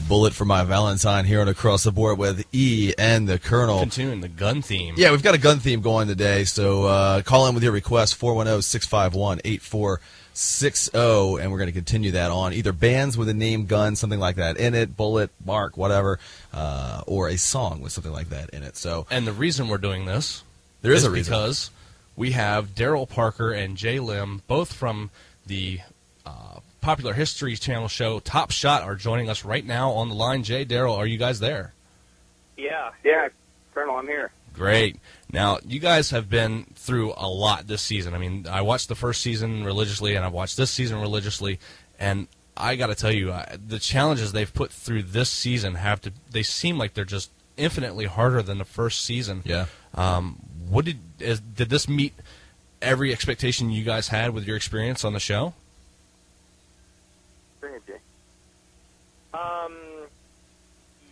Bullet for my Valentine here on Across the Board with E and the Colonel. Continuing the gun theme. Yeah, we've got a gun theme going today, so call in with your request, 410-651-8460, and we're going to continue that on either bands with a name gun, something like that in it, Bullet, Mark, whatever, or a song with something like that in it. So, and the reason we're doing this there is a reason. Because we have Daryl Parker and Jay Lim, both from the Popular History Channel show Top Shot, are joining us right now on the line. Jay, Daryl, are you guys there? Yeah, Colonel, I'm here. Great. Now, you guys have been through a lot this season. I mean, I watched the first season religiously, and I've watched this season religiously, and I got to tell you, the challenges they've put through this season they seem like they're just infinitely harder than the first season. Yeah. Did this meet every expectation you guys had with your experience on the show? Go ahead, Jay.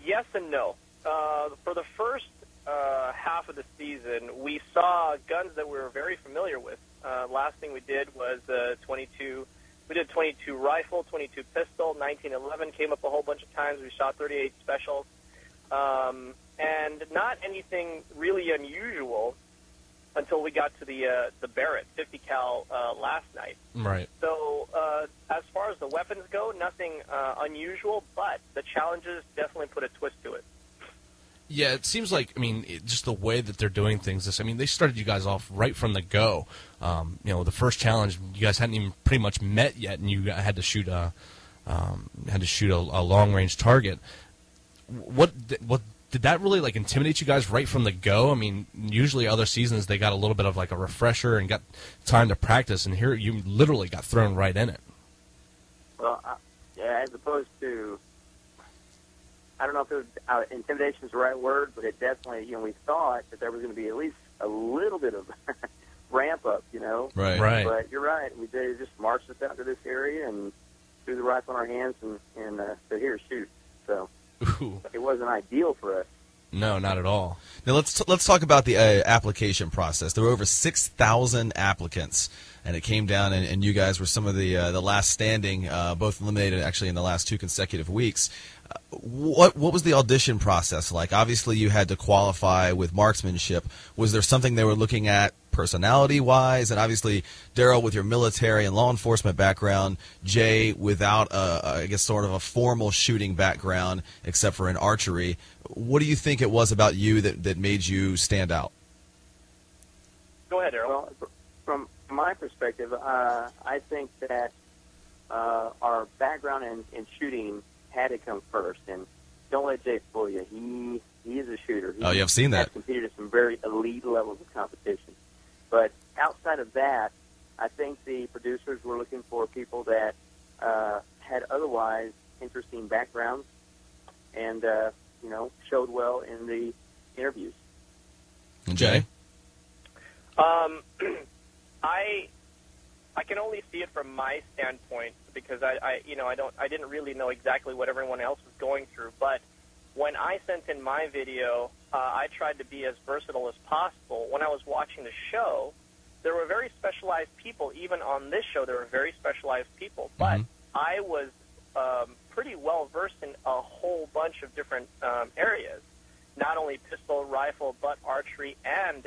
Yes and no. For the first half of the season, we saw guns that we were very familiar with. Last thing we did was 22. We did 22 rifle, 22 pistol, 1911 came up a whole bunch of times. We shot 38 specials, and not anything really unusual until we got to the Barrett 50 cal last night. Right. So as far as the weapons go, nothing unusual, but the challenges definitely put a twist to it. Yeah, it seems like, I mean, just the way that they're doing things. They started you guys off right from the go. The first challenge, you guys hadn't even pretty much met yet, and you had to shoot a long range target. What did that really intimidate you guys right from the go? I mean, usually other seasons they got a little bit of a refresher and got time to practice, and here you literally got thrown right in it. Well, as opposed to, I don't know if it was, intimidation is the right word, but it definitely, we thought that there was going to be at least a little bit of ramp up, Right. But you're right. We did just marched us out to this area and threw the rifle in our hands and said, "Here, shoot." So. Ooh. It wasn't ideal for us. No, not at all. Now let's talk about the application process. There were over 6,000 applicants, and it came down, and you guys were some of the last standing, both eliminated actually in the last 2 consecutive weeks. What was the audition process like? Obviously, you had to qualify with marksmanship. Was there something they were looking at personality-wise? And obviously, Daryl, with your military and law enforcement background, Jay, without, sort of a formal shooting background, except for in archery. What do you think it was about you that made you stand out? Go ahead, Daryl. Well, from my perspective, I think that our background in shooting had to come first. And don't let Jay fool you. He is a shooter. I've seen that. He's competed at some very elite levels of competition. But outside of that, I think the producers were looking for people that had otherwise interesting backgrounds and, showed well in the interviews. And Jay? I can only see it from my standpoint because I didn't really know exactly what everyone else was going through. But when I sent in my video, I tried to be as versatile as possible. When I was watching the show, there were very specialized people. Even on this show, there were very specialized people. But I was pretty well versed in a whole bunch of different areas, not only pistol, rifle, but archery and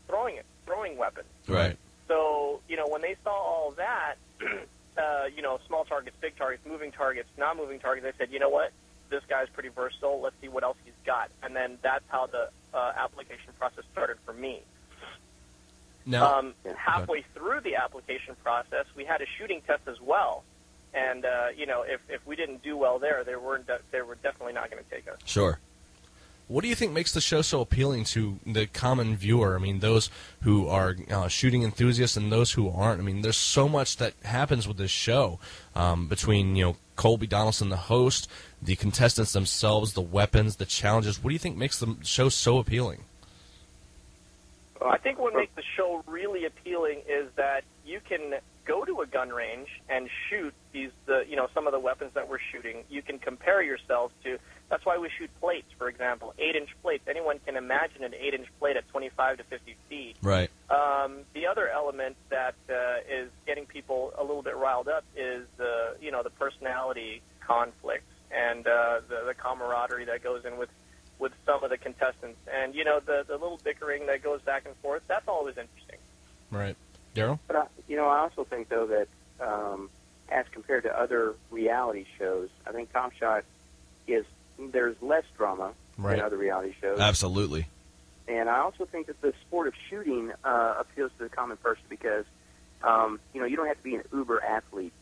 throwing weapons. Right. So, when they saw all that, small targets, big targets, moving targets, non-moving targets, they said, you know what, this guy's pretty versatile, let's see what else he's got. And then that's how the application process started for me. Now, halfway through the application process, we had a shooting test as well. And, if we didn't do well there, they were definitely not going to take us. Sure. What do you think makes the show so appealing to the common viewer? I mean, those who are shooting enthusiasts and those who aren't. I mean, there's so much that happens with this show between, Colby Donaldson, the host, the contestants themselves, the weapons, the challenges. What do you think makes the show so appealing? I think what makes the show really appealing is that you can go to a gun range and shoot some of the weapons that we're shooting. You can compare yourselves to. That's why we shoot plates, for example, 8-inch plates. Anyone can imagine an 8-inch plate at 25 to 50 feet. Right. The other element that is getting people a little bit riled up is the personality conflicts and the camaraderie that goes in with some of the contestants. And, you know, the little bickering that goes back and forth, that's always interesting. Right. Daryl? But, I also think, though, that as compared to other reality shows, I think Top Shot there's less drama than other reality shows. Absolutely. And I also think that the sport of shooting appeals to the common person because, you don't have to be an uber athlete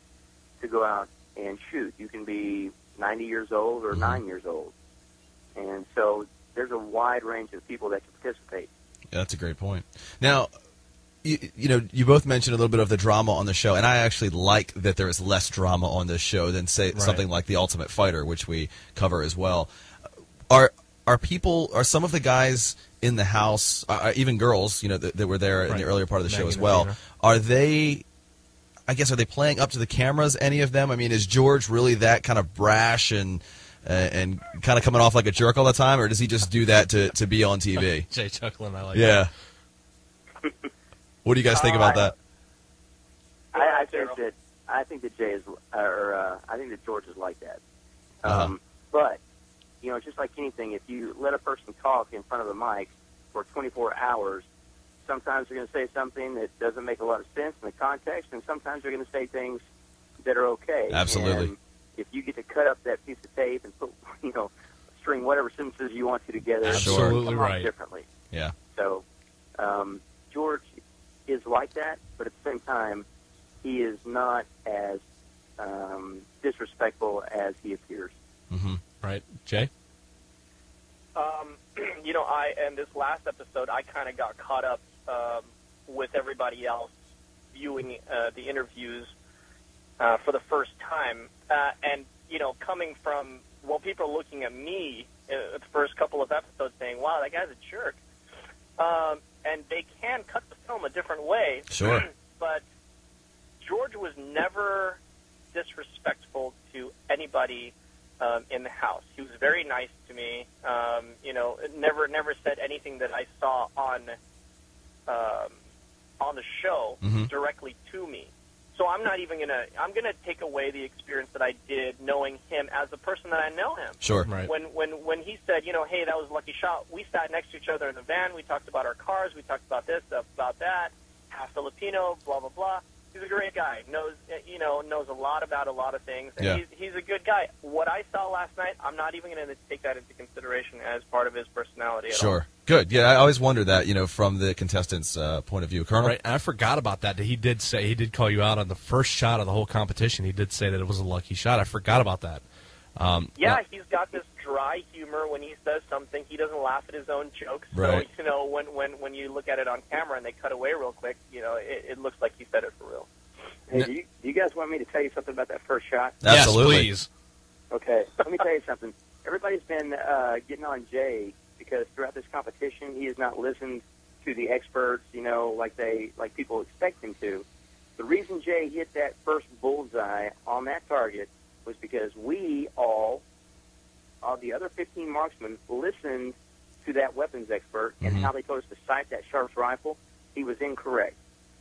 to go out and shoot. You can be 90 years old or 9 years old. And so there's a wide range of people that can participate. Yeah, that's a great point. Now, you both mentioned a little bit of the drama on the show, and I actually like that there is less drama on this show than, say, something like The Ultimate Fighter, which we cover as well. Are some of the guys in the house, even girls, that were there in the earlier part of the show as well, are they playing up to the cameras, any of them? I mean, is George really that kind of brash and kind of coming off like a jerk all the time, or does he just do that to be on TV? Jay chuckling, I like that. What do you guys think about that? I think that Jay is, I think that George is like that. But just like anything, if you let a person talk in front of a mic for 24 hours, sometimes they're going to say something that doesn't make a lot of sense in the context, and sometimes they're going to say things that are okay. Absolutely. And if you get to cut up that piece of tape and put, string whatever sentences you want to together, absolutely right, differently. Yeah. So George is like that, but at the same time, he is not as disrespectful as he appears. Mm-hmm. Right. Jay? In this last episode, I kind of got caught up with everybody else viewing the interviews for the first time. And, coming from, people are looking at me the first couple of episodes saying, wow, that guy's a jerk. And they can cut the film a different way. Sure. But George was never disrespectful to anybody in the house. He was very nice to me. Never said anything that I saw on the show directly to me. So I'm not even I'm gonna take away the experience that I did knowing him as a person that I know him. Sure. Right. When he said, hey, that was a lucky shot, we sat next to each other in the van, we talked about our cars, we talked about this, about that, half Filipino, blah blah blah. He's a great guy. Knows a lot about a lot of things. And he's a good guy. What I saw last night, I'm not even going to take that into consideration as part of his personality at all. Sure. Good. Yeah, I always wonder that, from the contestants' point of view. Colonel? Right. I forgot about that. He did call you out on the first shot of the whole competition. He did say that it was a lucky shot. I forgot about that. He's got this dry humor when he says something. He doesn't laugh at his own jokes. Right. So, when you look at it on camera and they cut away real quick, it looks like he said it for real. Hey, do you guys want me to tell you something about that first shot? Absolutely. Yes, please. Okay, let me tell you something. Everybody's been getting on Jay because throughout this competition, he has not listened to the experts, like people expect him to. The reason Jay hit that first bullseye on that target was because we all the other 15 marksmen, listened to that weapons expert and how they told us to sight that Sharps rifle. He was incorrect.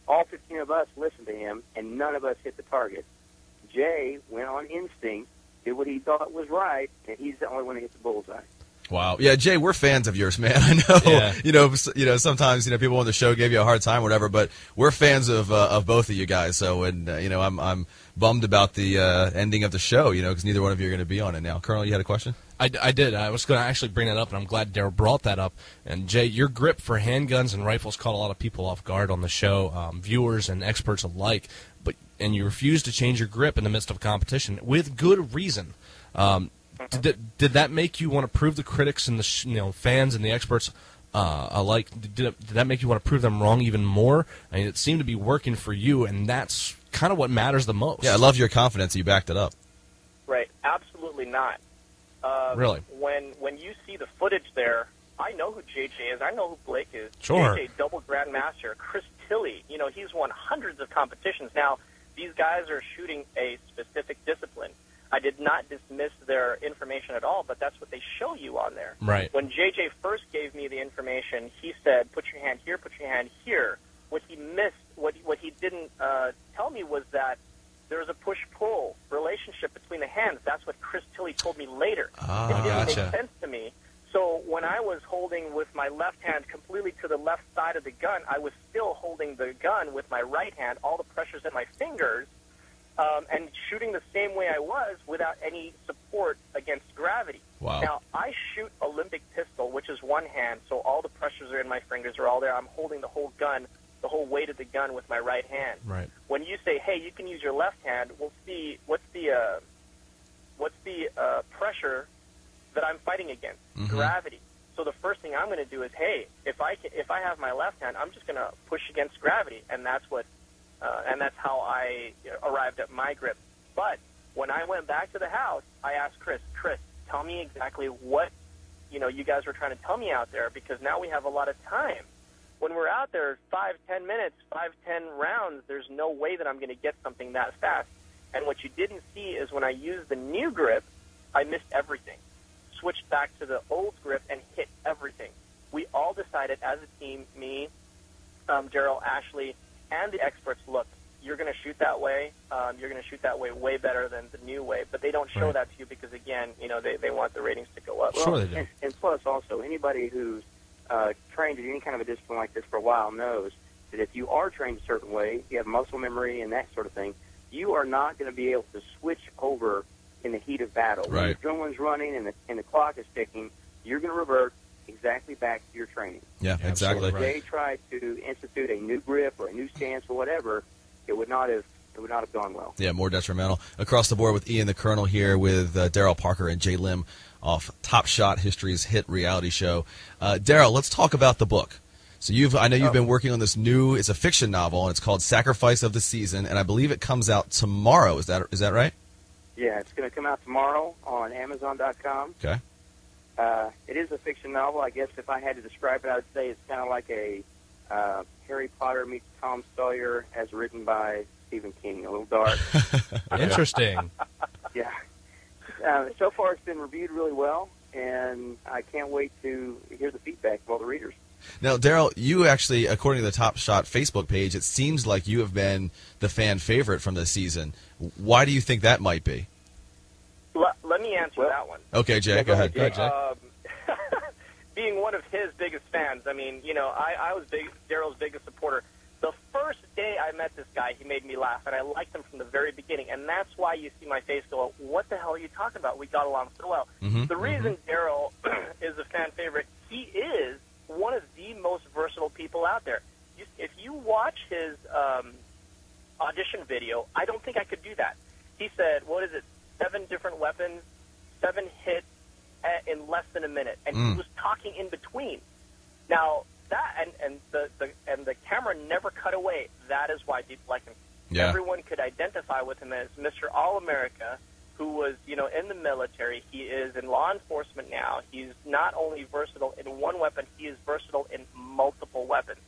All 15 of us listened to him, and none of us hit the target. Jay went on instinct, did what he thought was right, and he's the only one that hit the bullseye. Wow. Yeah, Jay, we're fans of yours, man. I know. Yeah. Sometimes people on the show gave you a hard time, or whatever. But we're fans of both of you guys. So, and I'm bummed about the ending of the show. Because neither one of you are going to be on it now. Colonel, you had a question? I did. I was going to actually bring that up, and I'm glad Daryl brought that up. And Jay, your grip for handguns and rifles caught a lot of people off guard on the show, viewers and experts alike. And you refused to change your grip in the midst of competition with good reason. Did that make you want to prove the critics and the fans and the experts alike? Did that make you want to prove them wrong even more? I mean, it seemed to be working for you, and that's kind of what matters the most. Yeah, I love your confidence. You backed it up. Right. Absolutely not. Really? When you see the footage there, I know who JJ is. I know who Blake is. Sure. JJ, double grandmaster. Chris Tilley, he's won hundreds of competitions. Now, these guys are shooting a specific discipline. I did not dismiss their information at all, but that's what they show you on there. Right. When JJ first gave me the information, he said, put your hand here, put your hand here. What he missed, what he didn't tell me was that there's a push-pull relationship between the hands. That's what Chris Tilley told me later. Ah, it didn't gotcha. make sense to me. So when I was holding with my left hand completely to the left side of the gun, I was still holding the gun with my right hand, all the pressure's in my fingers, and shooting the same way I was without any support against gravity. Wow. Now, I shoot Olympic pistol, which is one hand, so all the pressures are in my fingers, are all there. I'm holding the whole gun, the whole weight of the gun with my right hand. Right. When you say, hey, you can use your left hand, what's the pressure that I'm fighting against? Mm-hmm. Gravity. So the first thing I'm going to do is, hey, if I have my left hand, I'm just going to push against gravity, and that's how I arrived at my grip. But when I went back to the house, I asked Chris, tell me exactly what you guys were trying to tell me out there, because now we have a lot of time. When we're out there 5-10 minutes, 5-10 rounds, there's no way that I'm going to get something that fast. And what you didn't see is when I used the new grip, I missed everything. Switched back to the old grip and hit everything. We all decided as a team, me, Daryl, Ashley, and the experts, look, you're going to shoot that way. You're going to shoot that way very than the new way. But they don't show Right. that to you because, again, they want the ratings to go up. Sure they do. And plus, also, anybody who's trained in any kind of a discipline like this for a while knows that if you are trained a certain way, you have muscle memory and that sort of thing, you are not going to be able to switch over in the heat of battle. Right. When the adrenaline's running and the clock is ticking, you're going to revert exactly back to your training. Yeah, Absolutely exactly. If right. they try to institute a new grip or a new stance or whatever, it would not have gone well. Yeah, more detrimental. Across the board with Ian the Colonel here with Daryl Parker and Jay Lim off Top Shot, History's hit reality show. Daryl, let's talk about the book. So I know you've been working on this it's a fiction novel, and it's called Sacrifice of the Season, and I believe it comes out tomorrow. Is that right? Yeah, it's going to come out tomorrow on Amazon.com. Okay. It is a fiction novel. I guess if I had to describe it, I would say it's kind of like a Harry Potter meets Tom Sawyer as written by Stephen King, a little dark. Interesting. Yeah. So far, it's been reviewed really well, and I can't wait to hear the feedback of all the readers. Now, Daryl, you actually, according to the Top Shot Facebook page, it seems like you have been the fan favorite from this season. Why do you think that might be? Let me answer that one. Okay, Jay, go ahead. Go ahead, Jay. Being one of his biggest fans, I mean, I was Daryl's biggest supporter. The first day I met this guy, he made me laugh, and I liked him from the very beginning, and that's why you see my face go, what the hell are you talking about? We got along so well. Mm-hmm. The reason Daryl is a fan favorite, he is one of the most versatile people out there. If you watch his audition video, I don't think I could do that. He said, 7 different weapons, 7 hits in less than a minute, and he was talking in between. Now that and the camera never cut away. That is why people like him. Yeah. Everyone could identify with him as Mr. All America, who was in the military. He is in law enforcement now. He's not only versatile in one weapon, he is versatile in multiple weapons.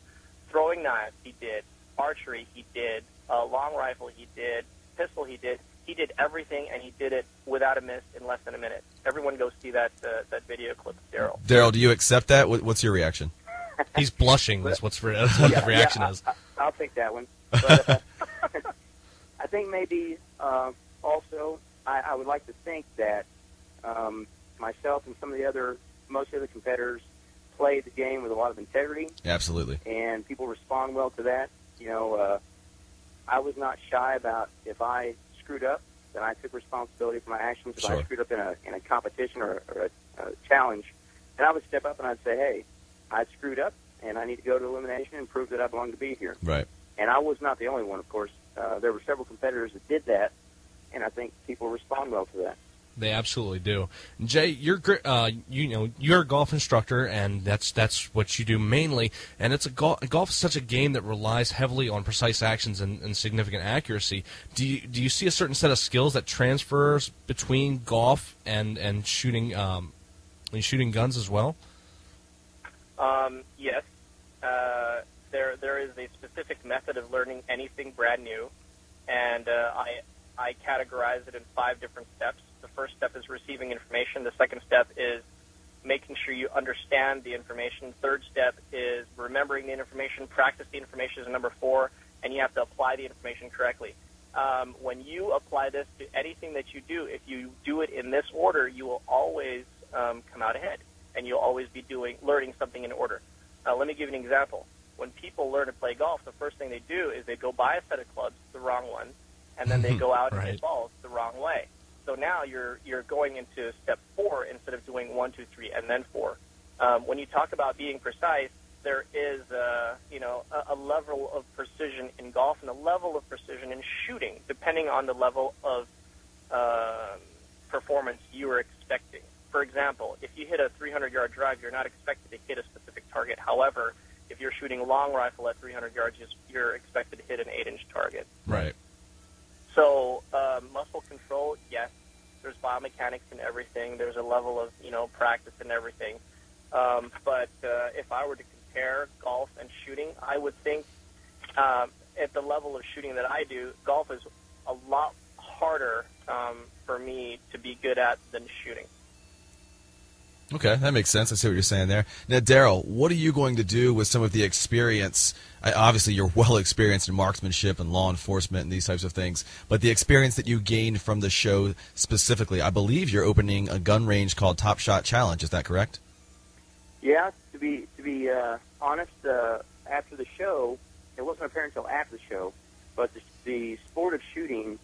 Throwing knives, he did. Archery, he did. Long rifle, he did. Pistol, he did. He did everything, and he did it without a miss in less than a minute. Everyone go see that video clip of Daryl. Daryl, do you accept that? What's your reaction? He's blushing. That's what his reaction is. I'll take that one. But, I think maybe also I would like to think that myself and most of the other competitors play the game with a lot of integrity. Absolutely. And people respond well to that. I was not shy about if I screwed up, then I took responsibility for my actions. If Sure. I screwed up in a competition or a challenge, then I would step up and I'd say, hey, I screwed up, and I need to go to elimination and prove that I belong to be here. Right. And I was not the only one, of course. There were several competitors that did that, and I think people respond well to that. They absolutely do. Jay, you're a golf instructor, and that's what you do mainly. And it's golf is such a game that relies heavily on precise actions and significant accuracy. Do you see a certain set of skills that transfers between golf and shooting guns as well? Yes. There is a specific method of learning anything brand new, and I categorize it in 5 different steps. The first step is receiving information. The second step is making sure you understand the information. Third step is remembering the information. Practice the information is number 4, and you have to apply the information correctly. when you apply this to anything that you do, if you do it in this order, you will always come out ahead, and you'll always be learning something in order. Let me give you an example. When people learn to play golf, the first thing they do is they go buy a set of clubs, the wrong one, and then they go out and hit balls the wrong way. So now you're going into step 4 instead of doing 1, 2, 3, and then 4. When you talk about being precise, there is a level of precision in golf and a level of precision in shooting, depending on the level of performance you are expecting. For example, if you hit a 300-yard drive, you're not expected to hit a specific target. However, if you're shooting a long rifle at 300 yards, you're expected to hit an 8-inch target. Right. So muscle control, yes, there's biomechanics and everything. There's a level of practice and everything. But if I were to compare golf and shooting, I would think at the level of shooting that I do, golf is a lot harder for me to be good at than shooting. Okay, that makes sense. I see what you're saying there. Now, Daryl, what are you going to do with some of the experience? Obviously, you're well experienced in marksmanship and law enforcement and these types of things, but the experience that you gained from the show specifically, I believe you're opening a gun range called Top Shot Challenge. Is that correct? Yeah, to be honest, after the show, it wasn't apparent until after the show, but the sport of shooting,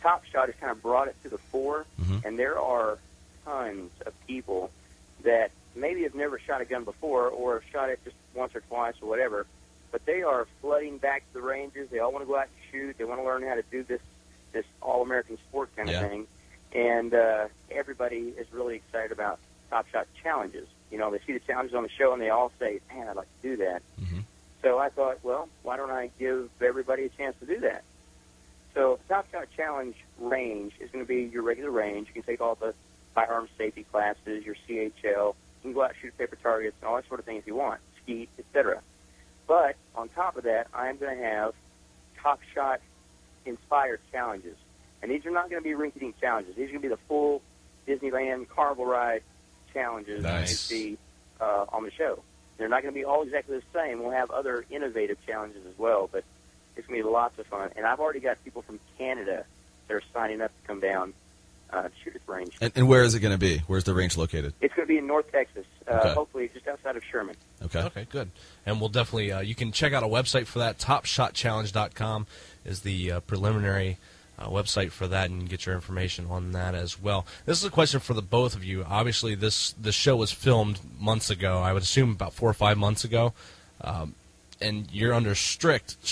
Top Shot has kind of brought it to the fore, and there are tons of people that maybe have never shot a gun before or have shot it just once or twice or whatever, but they are flooding back to the ranges. They all want to go out and shoot. They want to learn how to do this all-American sport kind of thing, and everybody is really excited about Top Shot challenges. They see the challenges on the show, and they all say, man, I'd like to do that. So I thought, well, why don't I give everybody a chance to do that? So the Top Shot Challenge range is going to be your regular range. You can take all the firearms safety classes, your CHL. You can go out and shoot paper targets and all that sort of thing if you want, skeet, etc. But on top of that, I'm going to have Top Shot inspired challenges. And these are not going to be rinky-dink challenges. These are going to be the full Disneyland carnival ride challenges that you see on the show. They're not going to be all exactly the same. We'll have other innovative challenges as well, but it's going to be lots of fun. And I've already got people from Canada that are signing up to come down to shoot at the range. And where is it going to be? Where's the range located? It's going to be in North Texas, hopefully just outside of Sherman. Okay, good. And we'll definitely, you can check out a website for that. TopShotChallenge.com is the preliminary website for that, and you can get your information on that as well. This is a question for the both of you. Obviously, the show was filmed months ago. I would assume about 4 or 5 months ago. And you're under strict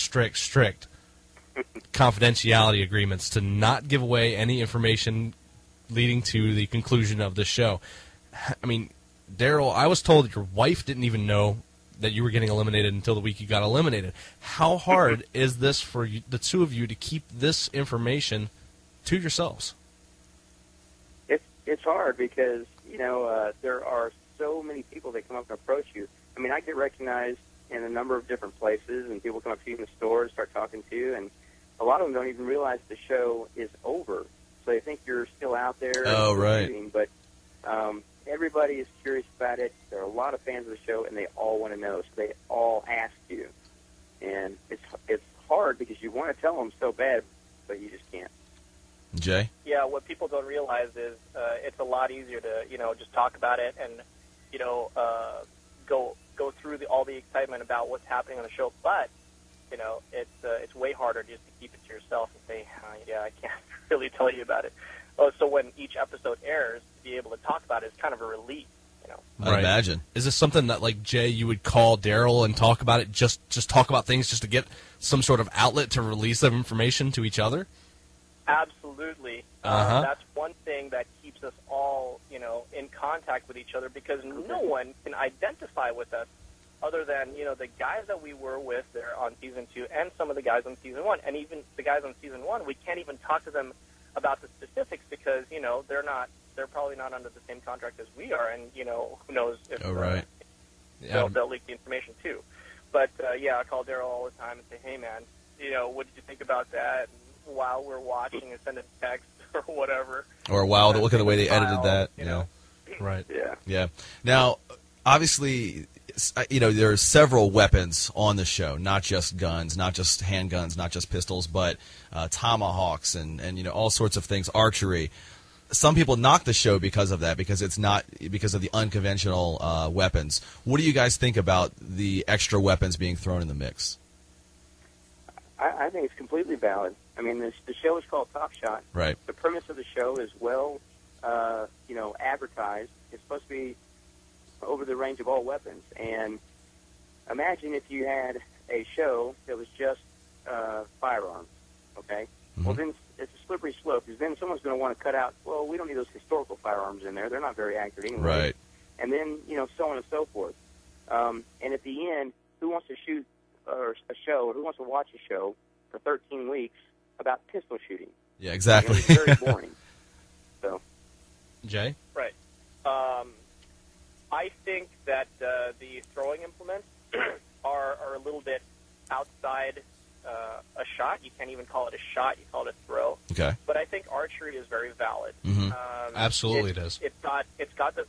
confidentiality agreements to not give away any information leading to the conclusion of the show. I mean, Daryl, I was told that your wife didn't even know that you were getting eliminated until the week you got eliminated. How hard is this for you, the two of you, to keep this information to yourselves? It's hard because, there are so many people that come up and approach you. I mean, I get recognized in a number of different places, and people come up to you in the store and start talking to you, and a lot of them don't even realize the show is over. So they think you're still out there. Oh, right. Shooting, but everybody is curious about it. There are a lot of fans of the show, and they all want to know, so they all ask you. And it's hard because you want to tell them so bad, but you just can't. Jay? Yeah, what people don't realize is it's a lot easier to, just talk about it and, go through all the excitement about what's happening on the show. But, it's way harder just to keep it to yourself and say, I can't really tell you about it. Oh, so when each episode airs, to be able to talk about it is kind of a relief. I imagine. Is this something that, like, Jay, you would call Daryl and talk about it, just talk about things just to get some sort of outlet to release that information to each other? Absolutely. That's one thing that keeps us all, in contact with each other, because no one can identify with us other than, the guys that we were with there on Season 2 and some of the guys on Season 1. And even the guys on Season 1, we can't even talk to them about the specifics because, they're probably not under the same contract as we are, and, who knows if they'll leak the information too. But, I call Daryl all the time and say, hey, man, what did you think about that? And while we're watching and send a text or whatever. Or wow, look at the way they edited that. Right. Yeah. Now, obviously, there are several weapons on the show, not just guns, not just handguns, not just pistols, but tomahawks and all sorts of things, archery. Some people knock the show because of that, because of the unconventional weapons. What do you guys think about the extra weapons being thrown in the mix? I think it's completely valid. I mean, the show is called Top Shot. Right. The premise of the show is well, advertised. It's supposed to be over the range of all weapons. And imagine if you had a show that was just firearms, okay? Mm-hmm. Well, then it's a slippery slope, because then someone's going to want to cut out, well, we don't need those historical firearms in there. They're not very accurate anyway. Right. And then, so on and so forth. And at the end, who wants to shoot who wants to watch a show for 13 weeks about pistol shooting? Yeah, exactly. It's very boring. So, Jay? Right. I think that the throwing implements are a little bit outside a shot. You can't even call it a shot. You call it a throw. Okay. But I think archery is very valid. Mm-hmm. Absolutely it is. It's got the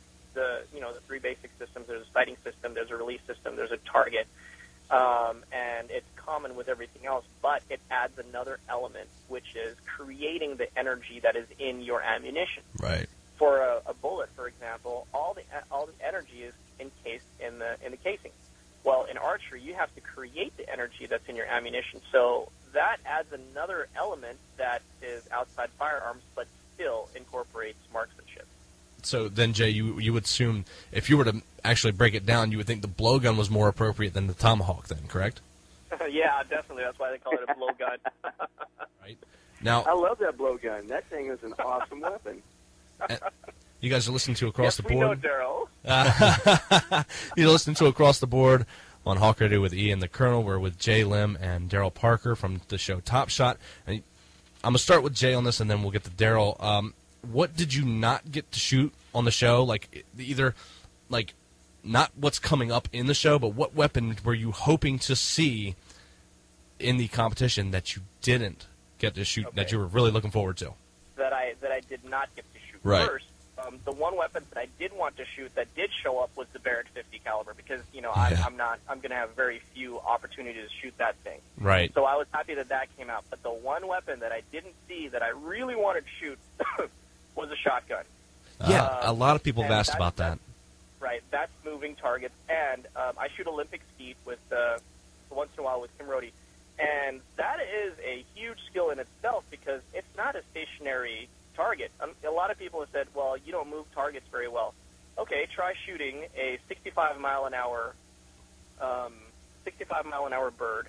three basic systems. There's a sighting system, there's a release system, there's a target. And it's common with everything else, but it adds another element, which is creating the energy that is in your ammunition. Right. For a bullet, for example, all the energy is encased in the casing. Well, in archery, you have to create the energy that's in your ammunition. So that adds another element that is outside firearms, but still incorporates marksmanship. So then, Jay, you would assume, if you were to actually break it down, you would think the blowgun was more appropriate than the tomahawk then, correct? Yeah, definitely. That's why they call it a blowgun. Right. Now, I love that blowgun. That thing is an awesome weapon. You guys are listening to Across the Board. We know, Daryl. You're listening to Across the Board on Hawk Radio with Ian the Colonel. We're with Jay Lim and Daryl Parker from the show Top Shot. And I'm going to start with Jay on this, and then we'll get to Daryl. What did you not get to shoot on the show? Not what's coming up in the show, but what weapon were you hoping to see in the competition that you didn't get to shoot, that you were really looking forward to? That I did not get to shoot. Right. First, the one weapon that I did want to shoot that did show up was the Barrett 50 caliber, because I'm going to have very few opportunities to shoot that thing. Right. So I was happy that came out. But the one weapon that I didn't see that I really wanted to shoot was a shotgun. Yeah, a lot of people have asked about that. Right, that's moving targets, and I shoot Olympic skeet with once in a while with Kim Rohde, and that is a huge skill in itself, because it's not a stationary target. A lot of people have said, well, you don't move targets very well. Okay, try shooting a 65 mile an hour bird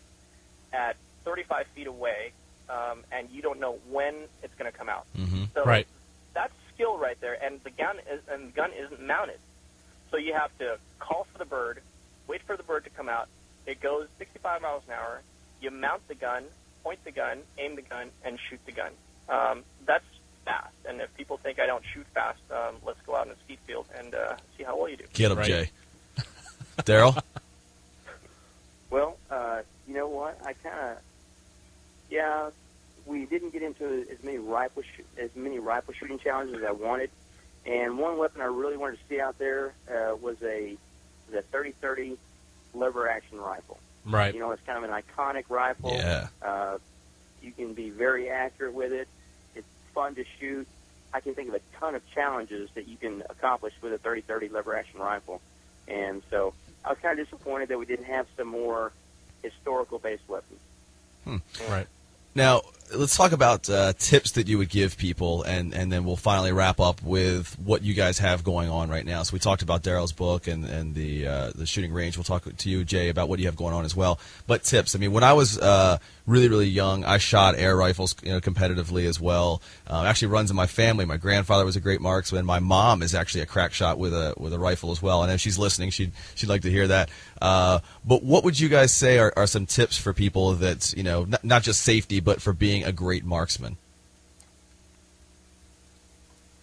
at 35 feet away, and you don't know when it's going to come out. Mm-hmm. So right. That's skill right there, and the gun isn't mounted. So you have to call for the bird, wait for the bird to come out. It goes 65 miles an hour. You mount the gun, point the gun, aim the gun, and shoot the gun. That's fast. And if people think I don't shoot fast, let's go out in the skeet field and see how well you do. Get him, Jay. Daryl? Well, you know what? We didn't get into as many rifle shooting challenges as I wanted. And one weapon I really wanted to see out there was the 30-30 lever action rifle. Right. It's kind of an iconic rifle. Yeah. You can be very accurate with it. It's fun to shoot. I can think of a ton of challenges that you can accomplish with a 30-30 lever action rifle. And so I was kind of disappointed that we didn't have some more historical-based weapons. Right. Now, let's talk about tips that you would give people, and then we'll finally wrap up with what you guys have going on right now. So we talked about Daryl's book and the shooting range. We'll talk to you, Jay, about what you have going on as well. But tips. I mean, when I was really, really young, I shot air rifles competitively as well. Actually runs in my family. My grandfather was a great marksman. My mom is actually a crack shot with a rifle as well. And if she's listening, she'd like to hear that. But what would you guys say are some tips for people that, not just safety, but for being a great marksman?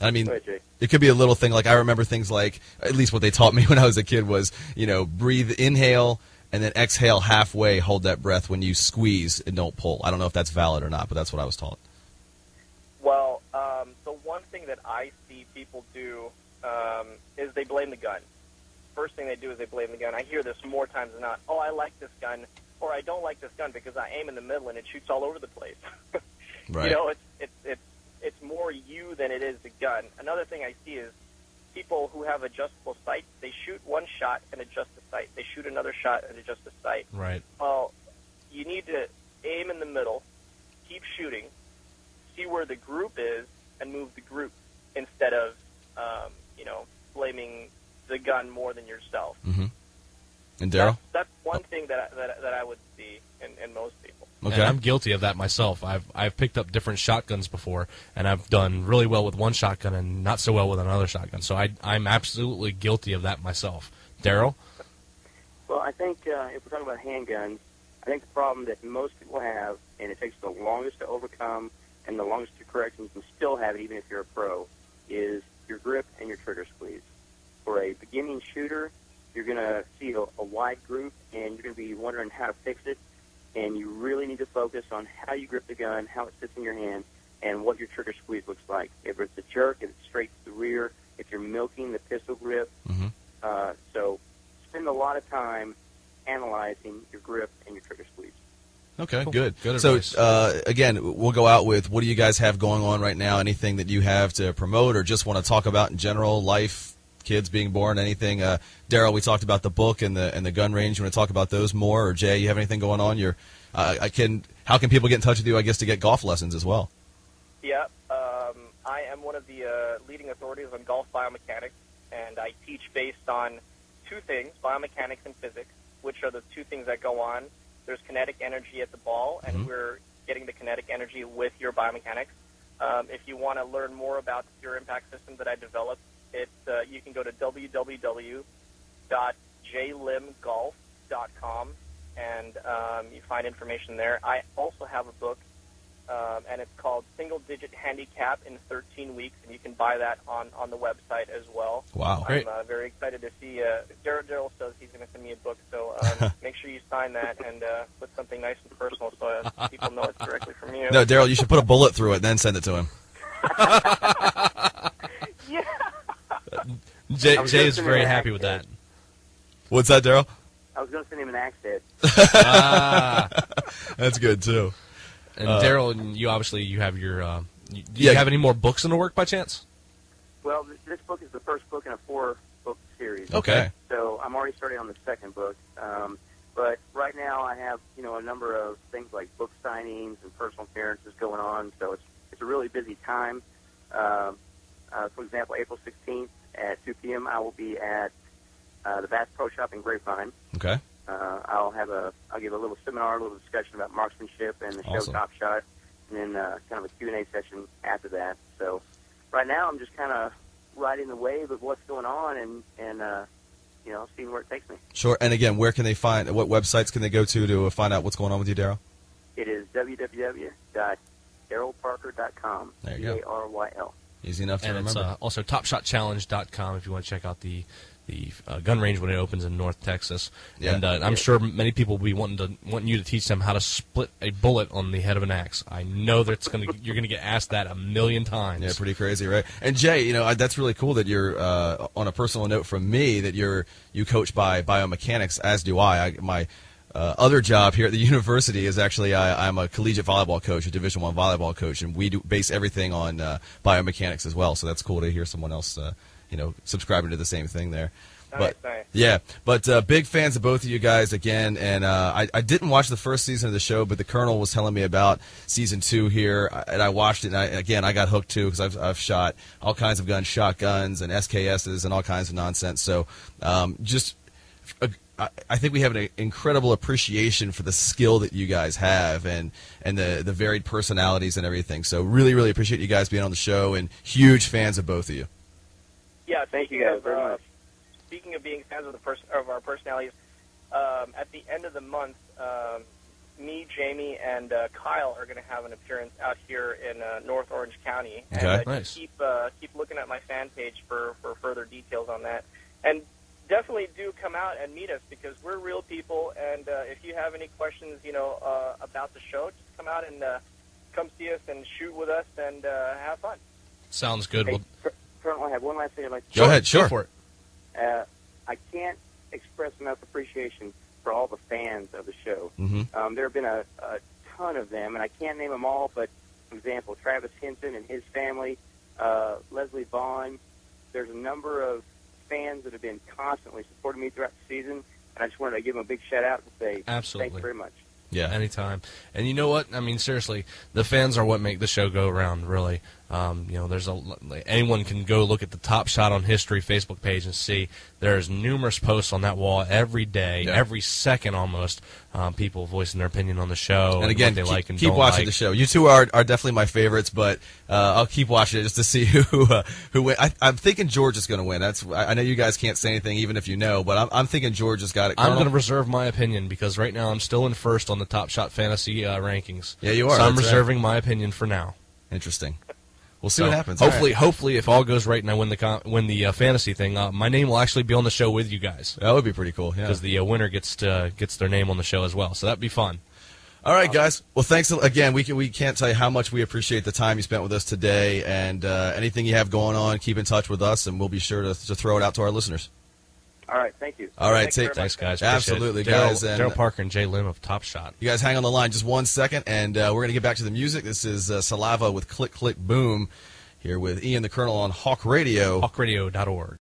I mean, it could be a little thing. Like, I remember things like, at least what they taught me when I was a kid was, breathe, inhale, and then exhale halfway, hold that breath when you squeeze and don't pull. I don't know if that's valid or not, but that's what I was taught. Well, the one thing that I see people do is they blame the gun first thing they do is they blame the gun. I hear this more times than not. Oh, I like this gun, or I don't like this gun because I aim in the middle and it shoots all over the place. Right. You know, it's more you than it is the gun. Another thing I see is people who have adjustable sights. They shoot one shot and adjust the sight. They shoot another shot and adjust the sight. Right. Well, you need to aim in the middle, keep shooting, see where the group is, and move the group instead of, blaming the gun more than yourself. Mm-hmm. And Daryl? That's one thing that I would see in most people. Okay. And I'm guilty of that myself. I've picked up different shotguns before, and I've done really well with one shotgun and not so well with another shotgun. So I'm absolutely guilty of that myself. Daryl? Well, I think if we're talking about handguns, I think the problem that most people have, and it takes the longest to overcome and the longest to correct, and you can still have it even if you're a pro, is your grip and your trigger squeeze. For a beginning shooter, you're going to see a wide group, and you're going to be wondering how to fix it. And you really need to focus on how you grip the gun, how it sits in your hand, and what your trigger squeeze looks like. If it's a jerk, if it's straight to the rear, if you're milking the pistol grip. Mm-hmm. So spend a lot of time analyzing your grip and your trigger squeeze. Okay, Cool. good. Good So, advice. again, we'll go out with what do you guys have going on right now? Anything that you have to promote or just want to talk about in general, life, kids being born, anything? Daryl, we talked about the book and the gun range. You want to talk about those more? Or Jay, you have anything going on? How can people get in touch with you, I guess, to get golf lessons as well? Yeah, I am one of the leading authorities on golf biomechanics, and I teach based on two things, biomechanics and physics, which are the two things that go on. There's kinetic energy at the ball, and we're getting the kinetic energy with your biomechanics. If you want to learn more about the pure impact system that I developed, you can go to www.jlimgolf.com, and you find information there. I also have a book, and it's called Single Digit Handicap in 13 Weeks, and you can buy that on the website as well. Wow. Great. I'm very excited to see. Daryl says he's going to send me a book, so make sure you sign that and put something nice and personal so people know it's directly from you. No, Daryl, you should put a bullet through it and then send it to him. Yeah. Jay is very happy with that. What's that, Daryl? I was going to send him an axe head. That's good, too. And Daryl, you obviously have your. Do you have any more books in the work by chance? Well, this book is the first book in a 4-book series. Okay. So I'm already starting on the second book. But right now I have, a number of things like book signings and personal appearances going on. So it's a really busy time. For example, April 16th at 2 p.m. I will be at the Bass Pro Shop in Grapevine. Okay. I'll give a little seminar, a little discussion about marksmanship and the show Awesome. Top Shot, and then kind of a Q&A session after that. So right now I'm just kind of riding the wave of what's going on and seeing where it takes me. Sure. And again, where can they find, what websites can they go to find out what's going on with you, Daryl? It is www.darylparker.com. There you go. Daryl. Easy enough to And it's remember. also TopShotChallenge.com if you want to check out the gun range when it opens in North Texas. Yeah. And I'm sure many people will be wanting you to teach them how to split a bullet on the head of an axe. I know that you're going to get asked that a million times. Yeah, pretty crazy, right? And Jay, that's really cool that you're on a personal note from me that you coach by Biomechanics, as do I. My other job here at the university is actually I'm a collegiate volleyball coach, a Division I volleyball coach, and we base everything on biomechanics as well. So that's cool to hear someone else, subscribing to the same thing there. Nice. Yeah, but big fans of both of you guys again, and I didn't watch the first season of the show, but the Colonel was telling me about season 2 here, and I watched it, and I got hooked too because I've shot all kinds of guns, shotguns and SKSs and all kinds of nonsense. So I think we have an incredible appreciation for the skill that you guys have and the varied personalities and everything. So really, really appreciate you guys being on the show, and huge fans of both of you. Yeah, Thank you guys very much. Speaking of being fans of of our personalities, at the end of the month, me, Jamie, and Kyle are going to have an appearance out here in North Orange County. Okay, and nice. Keep looking at my fan page for further details on that. And definitely do come out and meet us because we're real people. And if you have any questions, about the show, just come out and come see us and shoot with us and have fun. Sounds good. Hey, Well, Colonel, I have one last thing I'd like to Go ahead, sure. Go for it. I can't express enough appreciation for all the fans of the show. Mm-hmm. There have been a ton of them, and I can't name them all, but for example, Travis Hinton and his family, Leslie Vaughn. There's a number of fans that have been constantly supporting me throughout the season, and I just wanted to give them a big shout-out and say Absolutely. thanks very much. Yeah, anytime. And you know what? I mean, seriously, the fans are what make the show go around, really. There's anyone can go look at the Top Shot on History Facebook page and see there's numerous posts on that wall every day, every second almost, people voicing their opinion on the show and again, what they like and keep don't watching like. the show. You two are definitely my favorites, but I'll keep watching it just to see who win. I'm thinking George is going to win. I know you guys can't say anything even if you know, but I'm thinking George has got it. I'm going to reserve my opinion because right now I'm still in first on the Top Shot fantasy rankings. Yeah, you are. So I'm reserving my opinion for now. Interesting. We'll see what happens. Hopefully, if all goes right and I win the fantasy thing, my name will actually be on the show with you guys. That would be pretty cool. Yeah, because the winner gets their name on the show as well. So that'd be fun. All right, guys. Well, thanks again. We can't tell you how much we appreciate the time you spent with us today, and anything you have going on, keep in touch with us, and we'll be sure to throw it out to our listeners. All right, thank you. All right, thanks, guys. Absolutely, guys. Daryl Parker and Jay Lim of Top Shot. You guys hang on the line just 1 second, and we're going to get back to the music. This is Saliva with Click, Click, Boom, here with Ian the Colonel on Hawk Radio. HawkRadio.org.